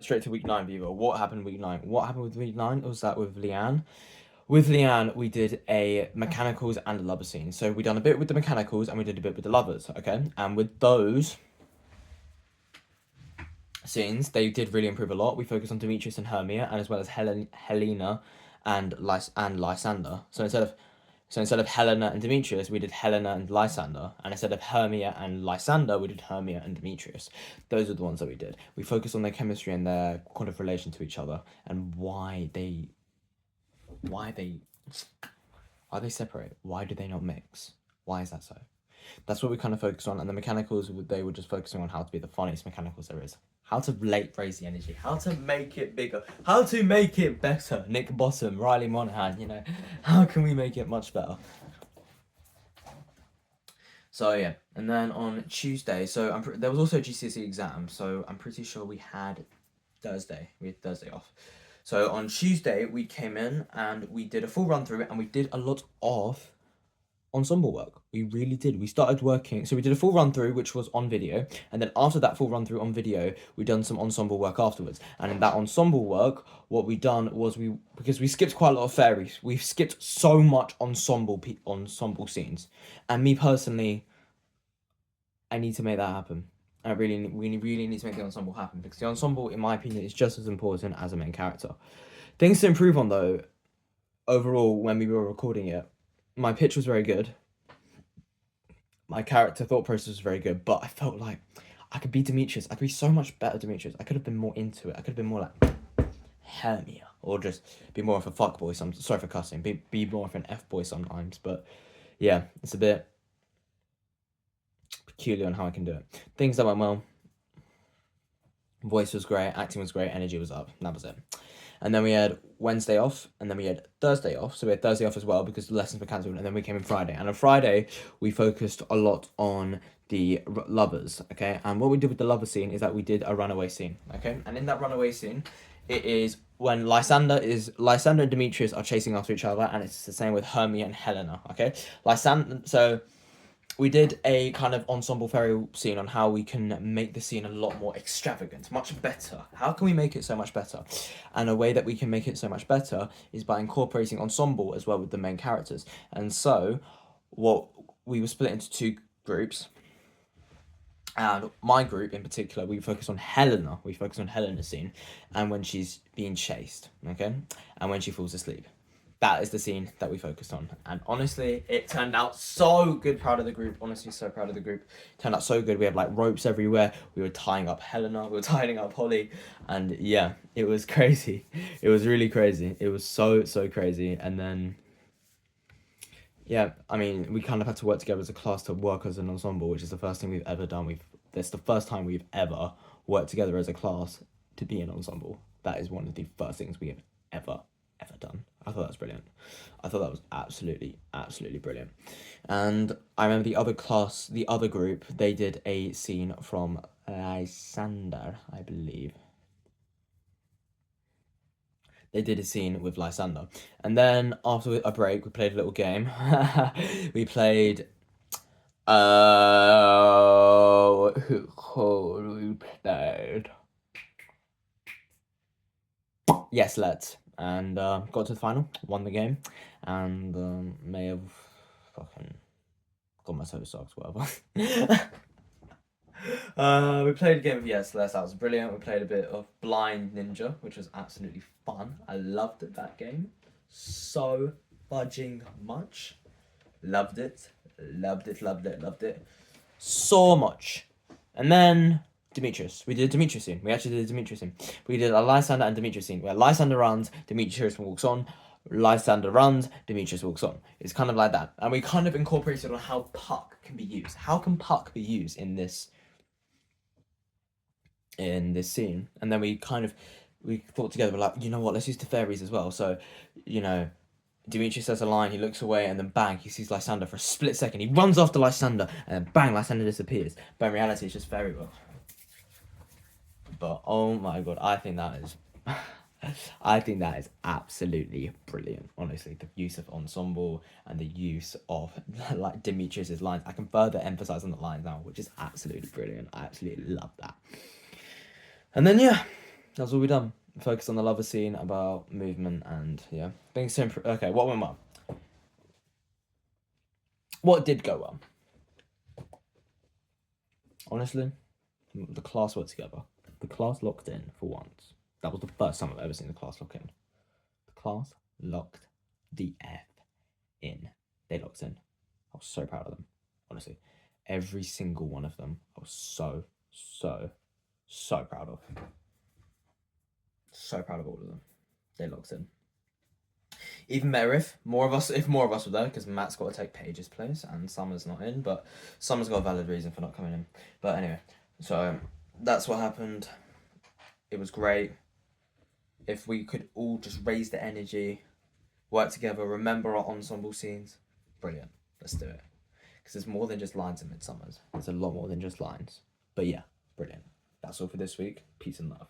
straight to week 9, Viva. What happened week 9? What happened with week 9 was that with Leanne. With Leanne, we did a mechanicals and a lover scene. So we done a bit with the mechanicals and we did a bit with the lovers, okay? And with those scenes, they did really improve a lot. We focused on Demetrius and Hermia, and as well as Helena and Lysander. So instead of Helena and Demetrius, we did Helena and Lysander, and instead of Hermia and Lysander, we did Hermia and Demetrius. Those are the ones that we did. We focused on their chemistry and their kind of relation to each other, and why they separate. Why do they not mix? Why is that so? That's what we kind of focused on, and the mechanicals, they were just focusing on how to be the funniest mechanicals there is. How to raise the energy, how to make it bigger, how to make it better. Nick Bottom, Riley Monahan, how can we make it much better? So yeah, and then on Tuesday, so there was also a GCSE exam, so I'm pretty sure we had Thursday off. So on Tuesday, we came in and we did a full run through it, and we did a lot of ensemble work. We really did. We started working, so we did a full run through, which was on video, and then after that full run through on video, we done some ensemble work afterwards. And in that ensemble work, what we done was because we skipped quite a lot of fairies, we skipped so much ensemble scenes, and me personally, I need to make that happen. We really need to make the ensemble happen, because the ensemble, in my opinion, is just as important as a main character. Things to improve on though, overall, when we were recording it, my pitch was very good. My character thought process was very good, but I felt like I could be Demetrius. I could be so much better Demetrius. I could have been more into it. I could have been more like Hermia, or just be more of a fuckboy. Sorry for cussing. Be more of an F-boy sometimes, but yeah, it's a bit peculiar on how I can do it. Things that went well. Voice was great, acting was great, energy was up. That was it. And then we had Wednesday off, and then we had Thursday off. So we had Thursday off as well because the lessons were cancelled, and then we came in Friday. And on Friday, we focused a lot on the lovers, okay? And what we did with the lover scene is that we did a runaway scene, okay? And in that runaway scene, it is when Lysander and Demetrius are chasing after each other, and it's the same with Hermia and Helena, okay? So we did a kind of ensemble fairy scene on how we can make the scene a lot more extravagant, much better. How can we make it so much better? And a way that we can make it so much better is by incorporating ensemble as well with the main characters. And so, what we were split into two groups. And my group in particular, we focus on Helena. We focus on Helena's scene, and when she's being chased, okay, and when she falls asleep. That is the scene that we focused on. And honestly, it turned out so good. Proud of the group. Honestly, so proud of the group. It turned out so good. We had like ropes everywhere. We were tying up Helena. We were tying up Holly. And yeah, it was crazy. It was really crazy. It was so crazy. And then, yeah, I mean, we kind of had to work together as a class to work as an ensemble, which is the first thing we've ever done. That's the first time we've ever worked together as a class to be an ensemble. That is one of the first things we have ever done. I thought that was brilliant. I thought that was absolutely brilliant. And I remember the other group, they did a scene from Lysander, I believe. They did a scene with Lysander. And then after a break, we played a little game. We played we played Yes, Let's. And got to the final, won the game, and may have fucking got my soda socks, whatever. We played a game of Yes, Let's. That was brilliant. We played a bit of Blind Ninja, which was absolutely fun. I loved that game so fudging much. Loved it so much. And then Demetrius. We did a Demetrius scene. We actually did a Demetrius scene. We did a Lysander and Demetrius scene where Lysander runs, Demetrius walks on, Lysander runs, Demetrius walks on. It's kind of like that. And we kind of incorporated on how Puck can be used. How can Puck be used in this scene? And then we thought together, we're like, you know what, let's use the fairies as well. So, Demetrius says a line, he looks away, and then bang, he sees Lysander for a split second. He runs after Lysander, and then bang, Lysander disappears. But in reality, it's just fairy world. But oh my god, I think that is absolutely brilliant. Honestly, the use of ensemble and the use of like Demetrius's lines. I can further emphasize on the lines now, which is absolutely brilliant. I absolutely love that. And then yeah, That's all we done. Focus on the lover scene, about movement, and yeah, being simple. Okay, what went well? What did go well? Honestly, the class worked together. The class locked in for once. That was the first time I've ever seen the class lock in. The class locked the F in. They locked in. I was so proud of them. Honestly, every single one of them, I was so proud of. So proud of all of them. They locked in. Even better if more of us were there, because Matt's got to take Paige's place and Summer's not in, but Summer's got a valid reason for not coming in. But anyway, so that's what happened. It was great. If we could all just raise the energy, work together, remember our ensemble scenes, brilliant. Let's do it. Because there's more than just lines in Midsummers. There's a lot more than just lines. But yeah, brilliant. That's all for this week. Peace and love.